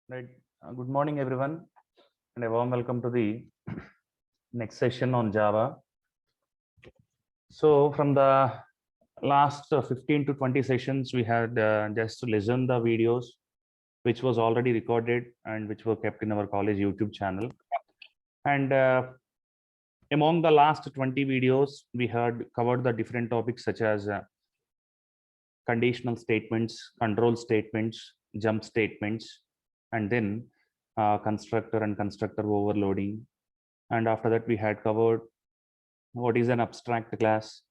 Right. Good morning, everyone, and a warm welcome to the next session on Java. So, from the last 15 to 20 sessions, we had just listened the videos which was already recorded and which were kept in our college YouTube channel. And among the last 20 videos, we had covered the different topics such as conditional statements, control statements, jump statements, and then constructor and constructor overloading. And after that, we had covered what is an abstract class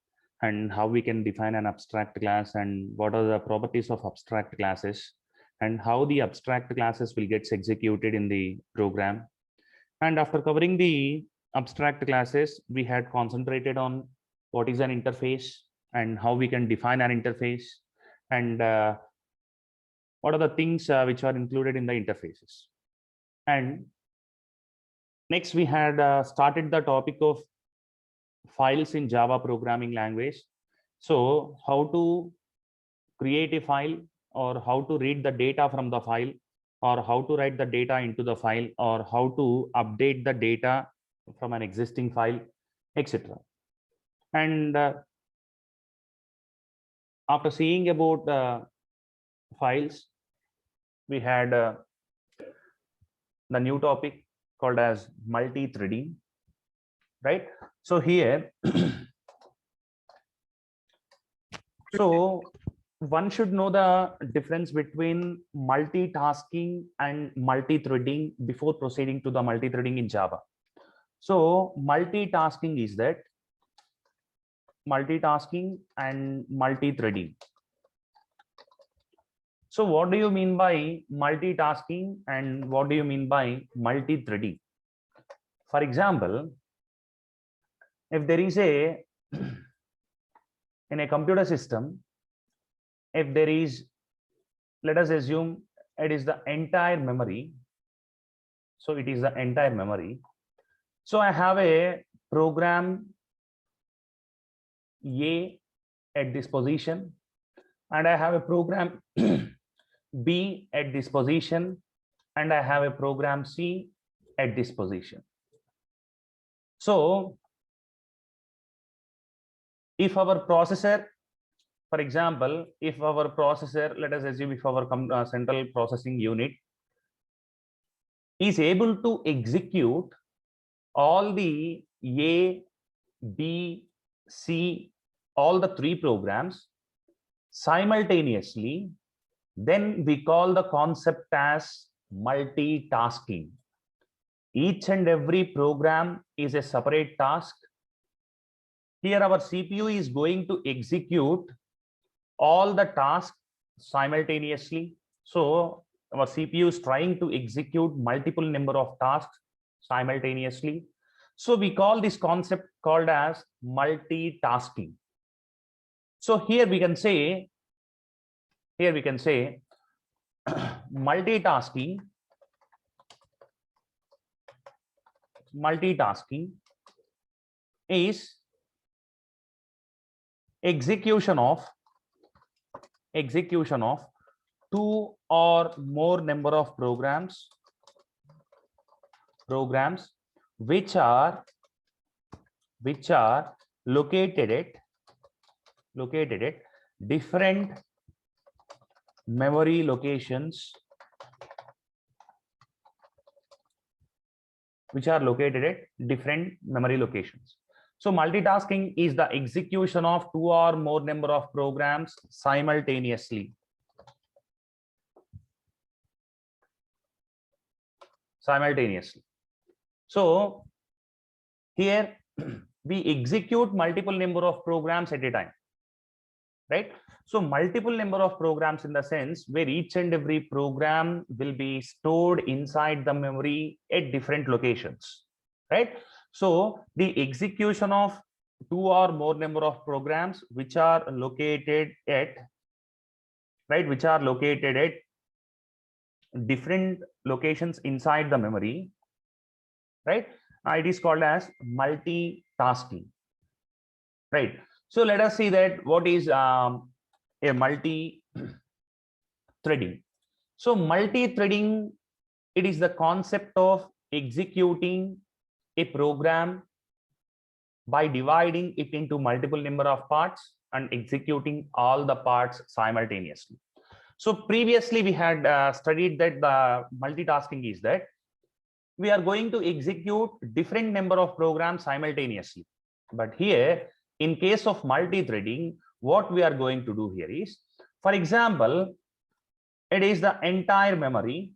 and how we can define an abstract class and what are the properties of abstract classes and how the abstract classes will get executed in the program. And after covering the abstract classes, we had concentrated on what is an interface and how we can define an interface and what are the things which are included in the interfaces. And next, we had started the topic of files in Java programming language. So how to create a file or how to read the data from the file or how to write the data into the file or how to update the data from an existing file, etc. And after seeing about files, we had the new topic called as multi-threading, right? So here, so one should know the difference between multitasking and multi-threading before proceeding to the multi-threading in Java. So multitasking is that multitasking and multi-threading. So what do you mean by multitasking and what do you mean by multi-threading? For example, if there is a in a computer system, if there is, let us assume it is the entire memory. So it is the entire memory. So I have a program A at this position, and I have a program B at this position, and I have a program C at this position. So if our processor, for example, if our processor, let us assume if our central processing unit is able to execute all the A, B, C, all the three programs simultaneously, then we call the concept as multitasking. Each and every program is a separate task. Here our CPU is going to execute all the tasks simultaneously. So our CPU is trying to execute multiple number of tasks simultaneously. So we call this concept called as multitasking. So here we can say multitasking is execution of two or more number of programs which are located at different memory locations, So multitasking is the execution of two or more number of programs simultaneously. So here we execute multiple number of programs at a time, right? So multiple number of programs in the sense where each and every program will be stored inside the memory at different locations, right? So the execution of two or more number of programs which are located at different locations inside the memory, right? It is called as multitasking, right? So let us see that what is a multi-threading. So multi-threading It is the concept of executing a program by dividing it into multiple number of parts and executing all the parts simultaneously. So previously we had studied that the multitasking is that we are going to execute different number of programs simultaneously. But here, in case of multi-threading, what we are going to do here is, for example, it is the entire memory.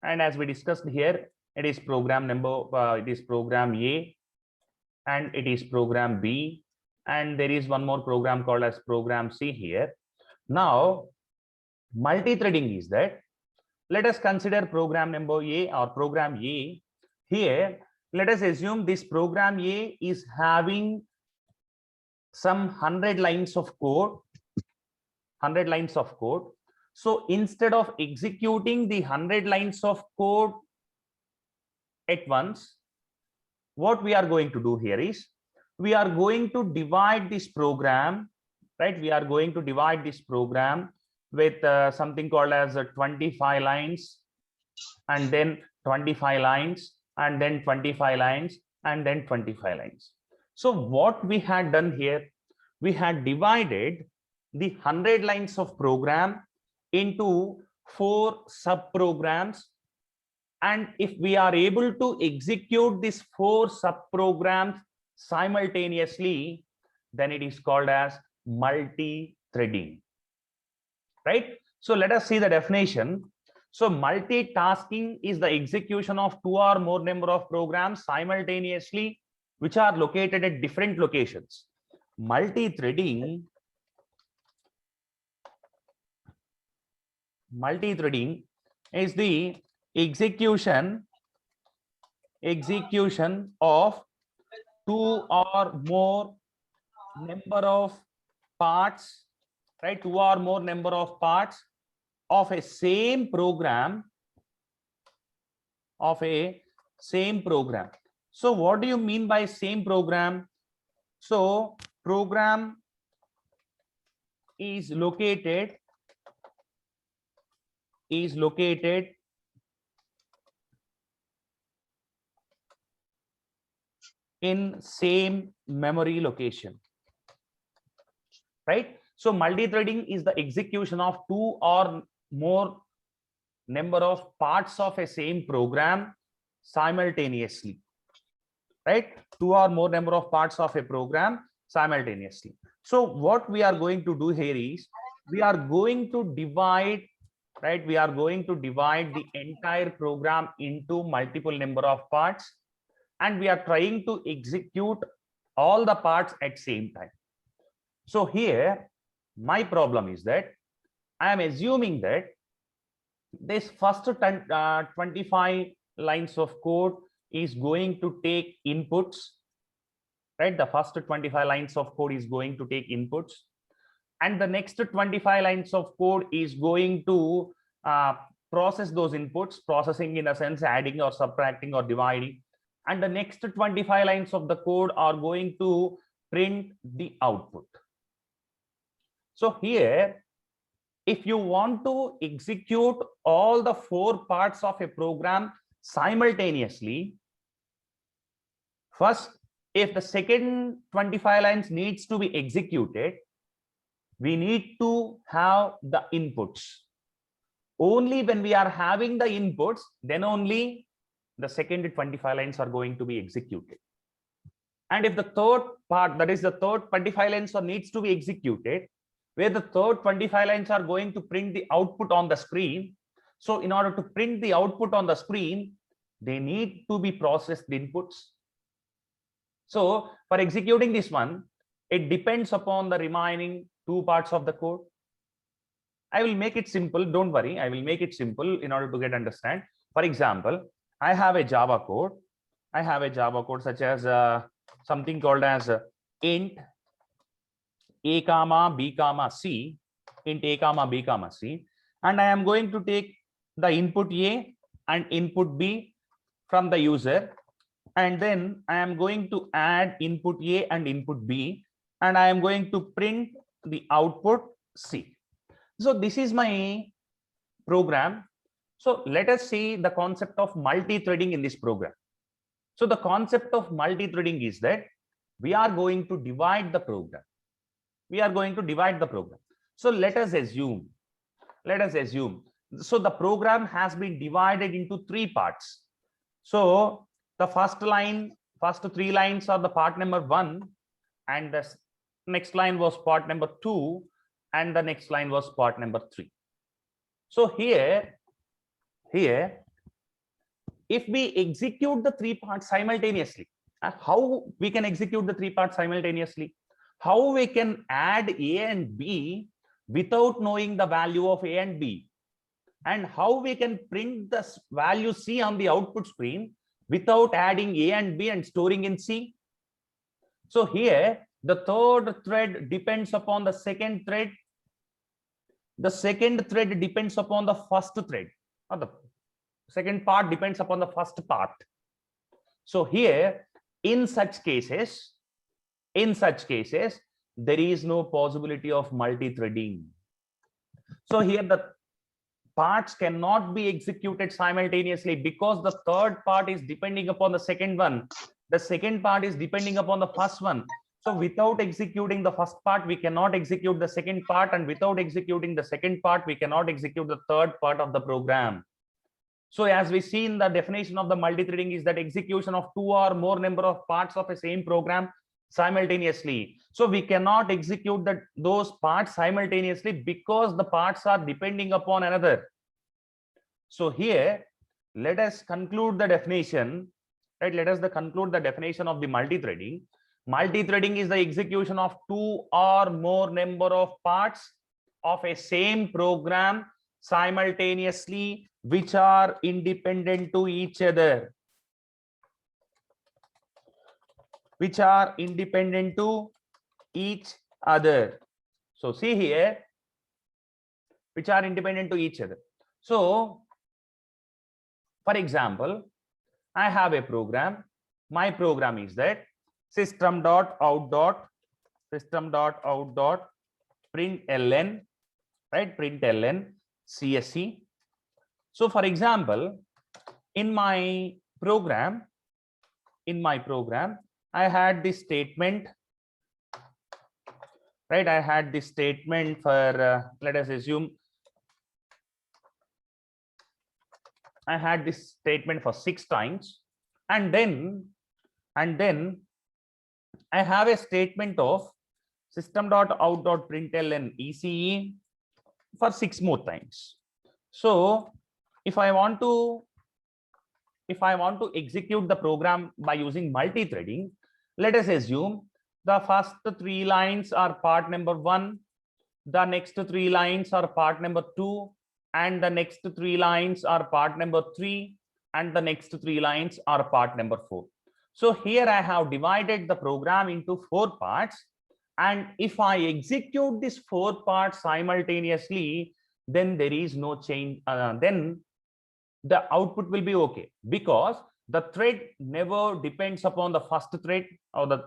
And as we discussed here, it is program number, it is program A, and it is program B, and there is one more program called as program C here. Now, multi-threading is that, let us consider program number A or program A. Here, let us assume this program A is having some 100 lines of code, 100 lines of code. So instead of executing the 100 lines of code at once, what we are going to do here is, we are going to divide this program, right? We are going to divide this program with something called as 25 lines, and then 25 lines, and then 25 lines, and then 25 lines. So what we had done here, we had divided the 100 lines of program into 4 sub-programs. And if we are able to execute these 4 sub-programs simultaneously, then it is called as multi-threading, right? So let us see the definition. So multitasking is the execution of 2 or more number of programs simultaneously, which are located at different locations. Multi-threading is the execution of 2 or more number of parts, right? 2 or more number of parts of a same program, So what do you mean by same program? So program is located in same memory location, right? So multi-threading is the execution of 2 or more number of parts of a same program simultaneously, right? 2 or more number of parts of a program simultaneously. So what we are going to do here is, we are going to divide, right? We are going to divide the entire program into multiple number of parts, and we are trying to execute all the parts at same time. So here, my problem is that I am assuming that this first 25 lines of code is going to take inputs, right? The first 25 lines of code is going to take inputs, and the next 25 lines of code is going to process those inputs, processing in a sense adding or subtracting or dividing, and the next 25 lines of the code are going to print the output. So here, if you want to execute all the 4 parts of a program simultaneously, first, if the second 25 lines needs to be executed, we need to have the inputs. Only when we are having the inputs, then only the second 25 lines are going to be executed. And if the third part, that is the third 25 lines needs to be executed, where the third 25 lines are going to print the output on the screen. So in order to print the output on the screen, they need to be processed inputs. So for executing this one, it depends upon the remaining 2 parts of the code. I will make it simple. Don't worry. I will make it simple in order to get understand. For example, I have a Java code. I have a Java code such as something called as int a comma b comma c, int a comma b comma c, and I am going to take the input A and input B from the user, and then I am going to add input A and input B, and I am going to print the output C. So this is my program. So let us see the concept of multi-threading in this program. So the concept of multi-threading is that we are going to divide the program. So let us assume. So the program has been divided into 3 parts. So the first three lines are the part number 1, and the next line was part number 2, and the next line was part number 3. So here, if we execute the 3 parts simultaneously, how we can execute the 3 parts simultaneously? How we can add A and B without knowing the value of A and B? And how we can print the value C on the output screen without adding A and B and storing in C? So here, the third thread depends upon the second thread. The second thread depends upon the first thread, or the second part depends upon the first part. So here, in such cases, there is no possibility of multi-threading. So here the parts cannot be executed simultaneously because the third part is depending upon the second one. The second part is depending upon the first one. So without executing the first part, we cannot execute the second part, and without executing the second part, we cannot execute the third part of the program. So as we see in the definition of the multi-threading is that execution of 2 or more number of parts of a same program simultaneously. So we cannot execute those parts simultaneously because the parts are depending upon another. So here, let us conclude the definition, right? Let us conclude the definition of the multi-threading. Multi-threading is the execution of 2 or more number of parts of a same program simultaneously, which are independent to each other. So see here, which are independent to each other. So for example, I have a program. My program is that system.out.println, right? Println CSC. So for example, in my program, I had this statement, right? I had this statement for, let us assume, I had this statement for 6 times, and then I have a statement of system.out.println ECE for 6 more times. So if I want to execute the program by using multi-threading, let us assume the first 3 lines are part number 1, the next 3 lines are part number 2, and the next 3 lines are part number 3, and the next 3 lines are part number 4. So here I have divided the program into 4 parts, and if I execute these 4 parts simultaneously, then there is no change. Then the output will be okay, because the thread never depends upon the first thread, or the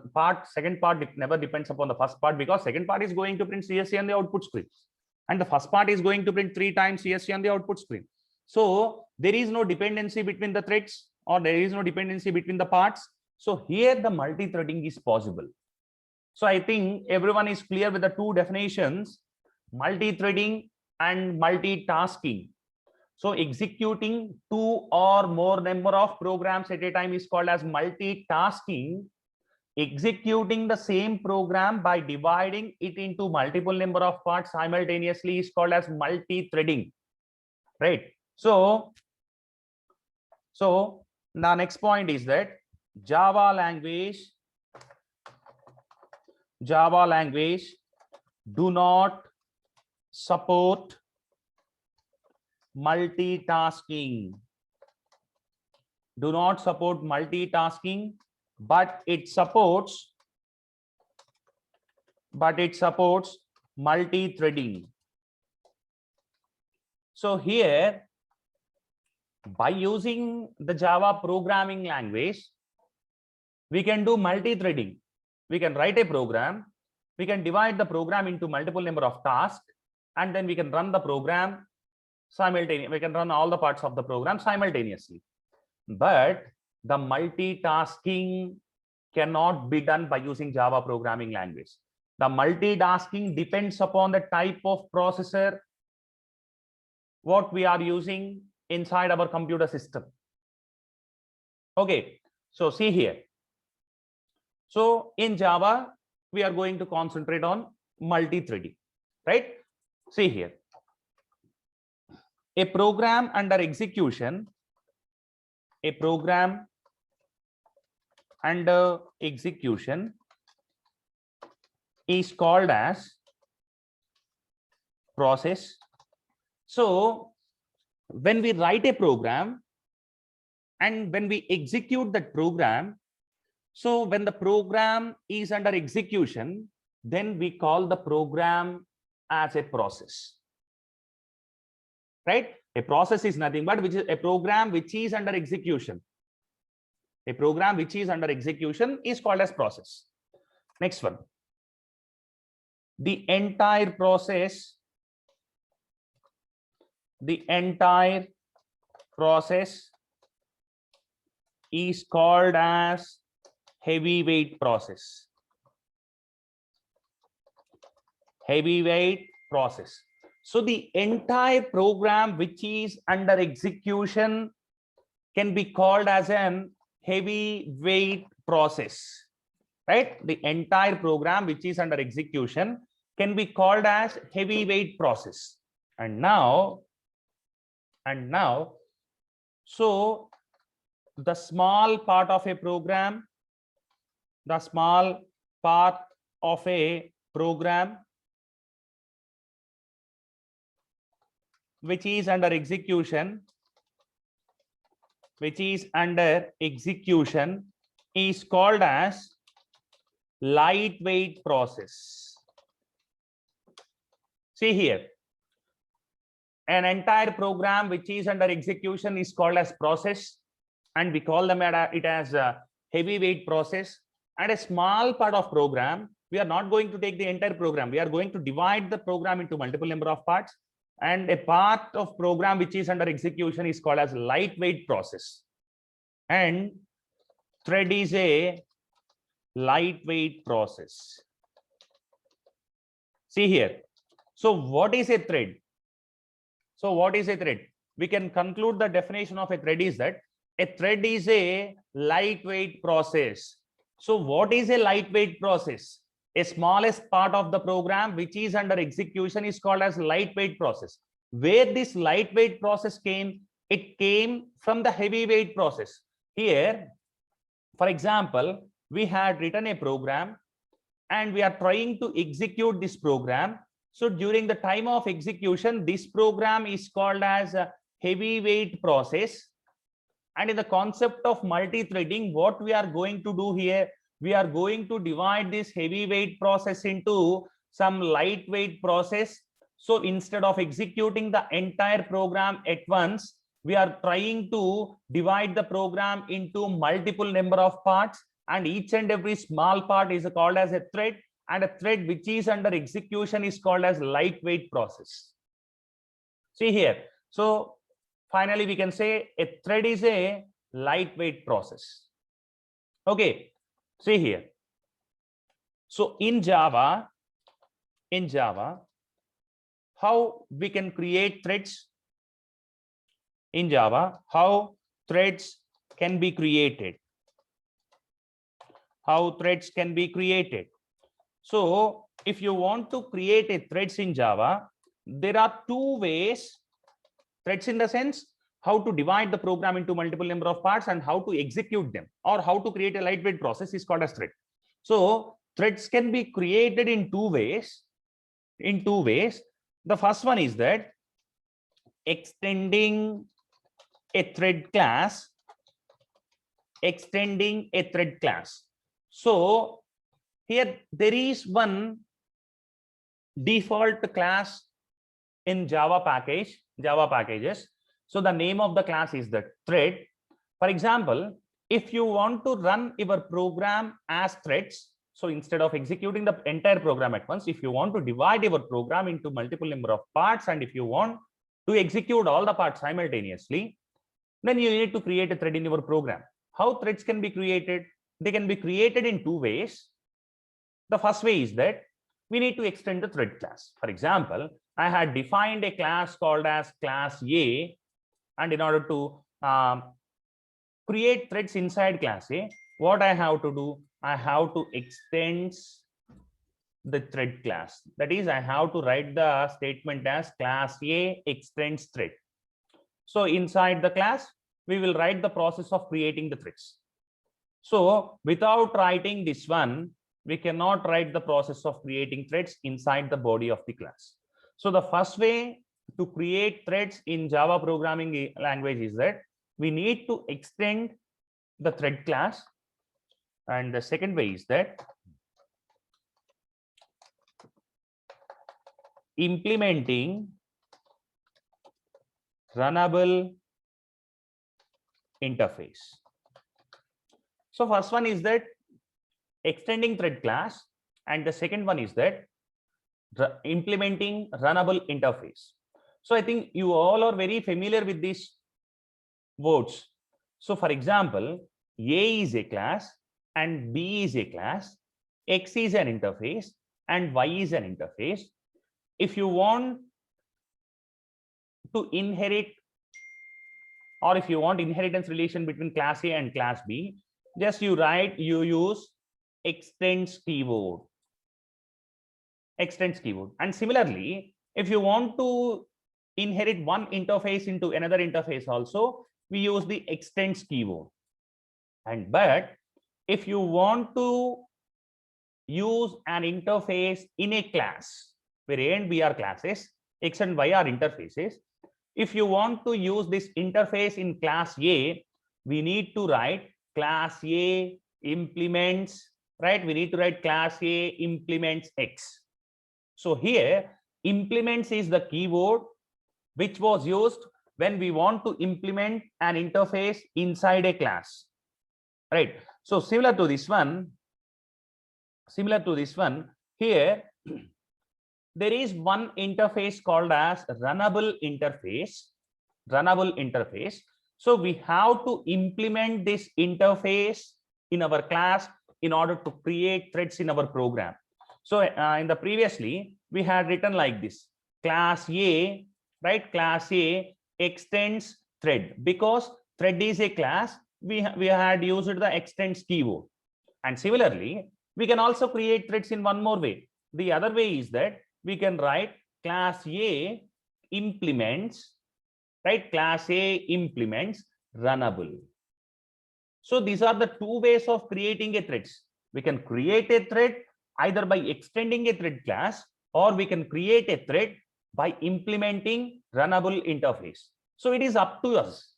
second part never depends upon the first part, because second part is going to print CSC on the output screen, and the first part is going to print 3 times CSC on the output screen. So there is no dependency between the threads, or there is no dependency between the parts. So here the multi-threading is possible. So I think everyone is clear with the 2 definitions, multi-threading and multitasking. So executing 2 or more number of programs at a time is called as multitasking. Executing the same program by dividing it into multiple number of parts simultaneously is called as multi-threading, right? So the next point is that Java language do not support multitasking. But it supports multi-threading. So here, by using the Java programming language, we can do multi-threading. We can write a program, we can divide the program into multiple number of tasks, and then we can run the program simultaneously. We can run all the parts of the program simultaneously. But the multitasking cannot be done by using Java programming language. The multitasking depends upon the type of processor what we are using inside our computer system. Okay, so see here. So in Java, we are going to concentrate on multi-threading, right? See here. A program under execution, a program under execution is called as process. So when we write a program and when we execute that program, so when the program is under execution, then we call the program as a process, right? A process is nothing but which is a program which is under execution. A program which is under execution is called as process. Next one. The entire process is called as heavyweight process. Heavyweight process. So the entire program which is under execution can be called as an heavyweight process, right? The entire program which is under execution can be called as heavyweight process. And now, so the small part of a program, which is under execution, is called as lightweight process. See here, an entire program which is under execution is called as process, and we call them it as a heavyweight process. And a small part of program, we are not going to take the entire program. We are going to divide the program into multiple number of parts. And a part of program which is under execution is called as lightweight process. And thread is a lightweight process. See here. So what is a thread? We can conclude the definition of a thread is that a thread is a lightweight process. So what is a lightweight process? A smallest part of the program which is under execution is called as lightweight process. Where this lightweight process came? It came from the heavyweight process. Here, for example, we had written a program and we are trying to execute this program. So during the time of execution, this program is called as a heavyweight process. And in the concept of multi-threading, what we are going to do here, we are going to divide this heavyweight process into some lightweight process. So instead of executing the entire program at once, we are trying to divide the program into multiple number of parts, and each and every small part is called as a thread, and a thread which is under execution is called as lightweight process. See here. So finally, we can say a thread is a lightweight process. Okay, see here. So in Java, how we can create threads? In Java, how threads can be created? So if you want to create a threads in Java, there are two ways. Threads in the sense how to divide the program into multiple number of parts and how to execute them, or how to create a lightweight process is called as thread. So threads can be created in two ways. The first one is that extending a thread class. So here there is one default class in Java packages. So the name of the class is the thread. For example, if you want to run your program as threads, so instead of executing the entire program at once, if you want to divide your program into multiple number of parts, and if you want to execute all the parts simultaneously, then you need to create a thread in your program. How threads can be created? They can be created in two ways. The first way is that we need to extend the thread class. For example, I had defined a class called as class A, and in order to create threads inside class A, what I have to do, I have to extend the thread class. That is, I have to write the statement as class A extends thread. So inside the class, we will write the process of creating the threads. So without writing this one, we cannot write the process of creating threads inside the body of the class. So the first way to create threads in Java programming language is that we need to extend the thread class. And the second way is that implementing runnable interface. So first one is that extending thread class, and the second one is that implementing runnable interface. So I think you all are very familiar with these words. So for example, A is a class and B is a class, X is an interface and Y is an interface. If you want to inherit, or if you want inheritance relation between class A and class B, just you use extends keyword. Extends keyword. And similarly, if you want to inherit one interface into another interface also, we use the extends keyword. And but if you want to use an interface in a class where A and B are classes, X and Y are interfaces, if you want to use this interface in class A, we need to write class A implements, right? We need to write class A implements X. So here implements is the keyword which was used when we want to implement an interface inside a class, right? So similar to this one here, there is one interface called as runnable interface. So we have to implement this interface in our class in order to create threads in our program. So in the previously, we had written like this: class A, right? Class A extends thread. Because thread is a class, we had used the extends keyword. And similarly, we can also create threads in one more way. The other way is that we can write class A implements, right? Class A implements runnable. So these are the two ways of creating a threads. We can create a thread either by extending a thread class, or we can create a thread by implementing runnable interface. So it is up to us,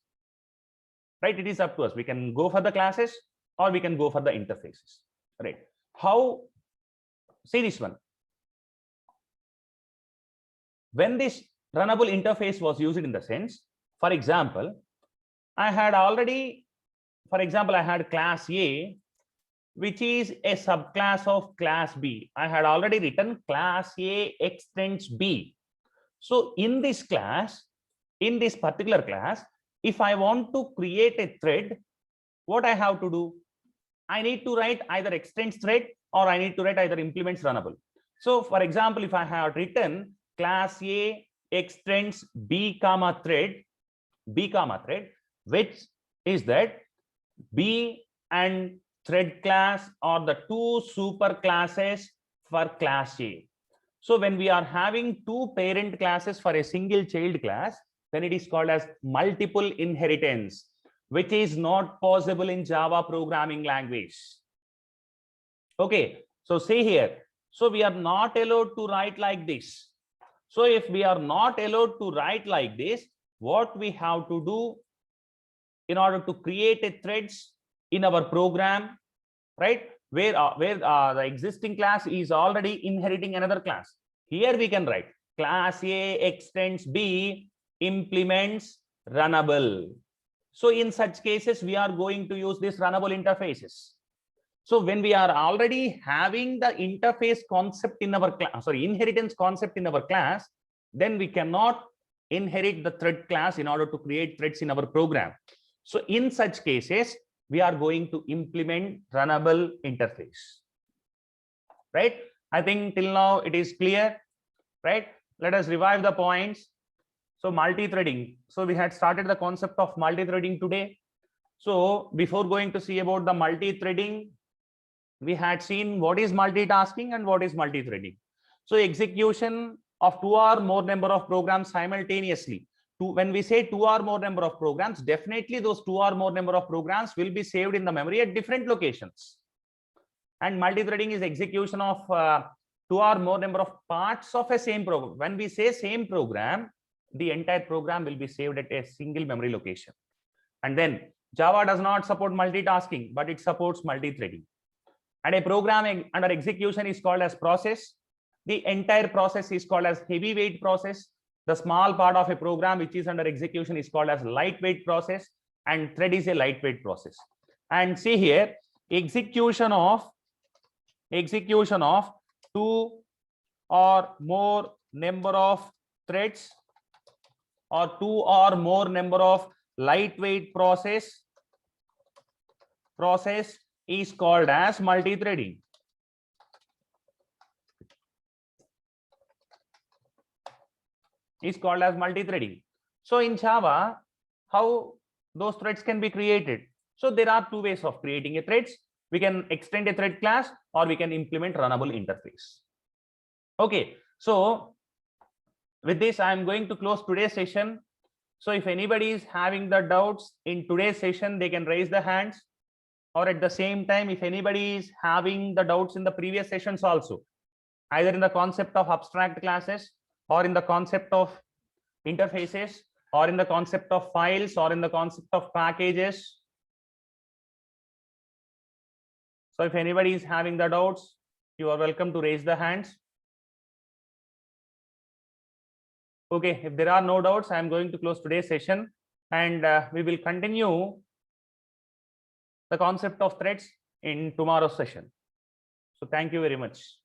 right? It is up to us. We can go for the classes or we can go for the interfaces, right? How? See this one. When this runnable interface was used in the sense, for example, I had class A, which is a subclass of class B. I had already written class A extends B. So in this class, in this particular class, if I want to create a thread, what I have to do? I need to write either extends thread or I need to write either implements runnable. So for example, if I have written class A extends B comma thread, which is that B and thread class are the two super classes for class A. So when we are having two parent classes for a single child class, then it is called as multiple inheritance, which is not possible in Java programming language. Okay, so see here. So we are not allowed to write like this. So if we are not allowed to write like this, what we have to do in order to create a threads in our program, right? Where the existing class is already inheriting another class. Here we can write class A extends B implements runnable. So in such cases, we are going to use this runnable interfaces. So when we are already having the interface concept in our class, inheritance concept in our class, then we cannot inherit the thread class in order to create threads in our program. So in such cases, we are going to implement runnable interface, right? I think till now it is clear, right? Let us revive the points. So multi-threading. So we had started the concept of multi-threading today. So before going to see about the multi-threading, we had seen what is multitasking and what is multi-threading. So execution of 2 or more number of programs simultaneously. When we say 2 or more number of programs, definitely those 2 or more number of programs will be saved in the memory at different locations. And multi-threading is execution of 2 or more number of parts of a same program. When we say same program, the entire program will be saved at a single memory location. And then Java does not support multitasking, but it supports multi-threading. And a program under execution is called as process. The entire process is called as heavyweight process. The small part of a program which is under execution is called as lightweight process, and thread is a lightweight process. And see here, execution of 2 or more number of threads or 2 or more number of lightweight process is called as multi-threading. Is called as multi-threading. So in Java, how those threads can be created? So there are 2 ways of creating a threads. We can extend a thread class or we can implement runnable interface. Okay, so with this, I am going to close today's session. So if anybody is having the doubts in today's session, they can raise the hands. Or at the same time, if anybody is having the doubts in the previous sessions also, either in the concept of abstract classes or in the concept of interfaces or in the concept of files or in the concept of packages. So if anybody is having the doubts, you are welcome to raise the hands. Okay, if there are no doubts, I am going to close today's session, and we will continue the concept of threads in tomorrow's session. So thank you very much.